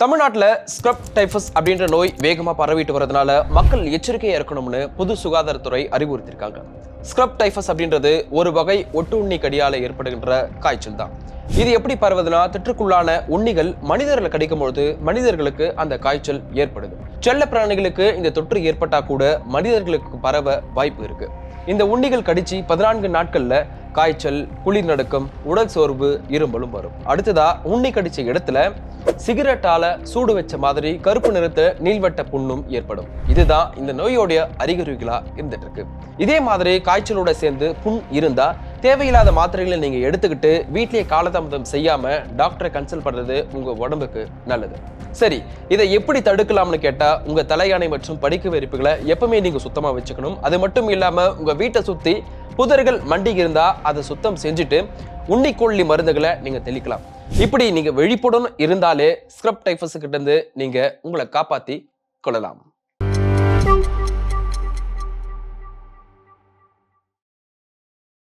தமிழ்நாட்டில் scrub typhus அப்படின்ற நோய் வேகமாக பரவிட்டு வரதுனால மக்கள் எச்சரிக்கையாக இருக்கணும்னு பொது சுகாதாரத்துறை அறிவுறுத்தியிருக்காங்க. ஸ்க்ரப் டைஃபஸ் அப்படின்றது ஒரு வகை ஒட்டு உண்ணி கடியால் ஏற்படுகின்ற காய்ச்சல் தான். இது எப்படி பரவுதுன்னா, தொற்றுக்குள்ளான உண்ணிகள் மனிதர்களை கடிக்கும் பொழுது மனிதர்களுக்கு அந்த காய்ச்சல் ஏற்படுது. செல்ல பிராணிகளுக்கு இந்த தொற்று ஏற்பட்டா கூட மனிதர்களுக்கு பரவ வாய்ப்பு இருக்கு. இந்த உண்ணிகள் கடிச்சு 14 நாட்கள்ல காய்ச்சல், குளிர் நடுக்கம், உடல் சோர்வு, இரும்பலும் வரும். அடுத்ததா உண்ணி கடிச்ச இடத்துல சிகரெட்டால சூடு வச்ச மாதிரி கருப்பு நிறத்த நீள்வட்ட புண்ணும் ஏற்படும். இதுதான் இந்த நோயோடைய அறிகுறிகளா இருந்துட்டு இருக்கு. இதே மாதிரி காய்ச்சலோட சேர்ந்து புண் இருந்தா தேவையில்லாத மாத்திரைகளை நீங்க எடுத்துக்கிட்டு வீட்டிலேயே காலதாமதம் செய்யாம டாக்டரை கன்சல்ட் பண்றது உங்க உடம்புக்கு நல்லது. சரி, இதை எப்படி தடுக்கலாம்னு கேட்டா, உங்க தலையாணை மற்றும் படுக்கை விரிப்புகளை எப்பவுமே நீங்க சுத்தமா வச்சுக்கணும். அது மட்டும் இல்லாம உங்க வீட்டை சுத்தி புதர்கள் மண்டி இருந்தா அதை சுத்தம் செஞ்சுட்டு உண்ணிக்கொல்லி மருந்துகளை நீங்க தெளிக்கலாம். இப்படி நீங்க விழிப்புடன் இருந்தாலே ஸ்க்ரப் டைஃபஸ் கிட்ட இருந்து நீங்க உங்களை காப்பாத்தி கொள்ளலாம்.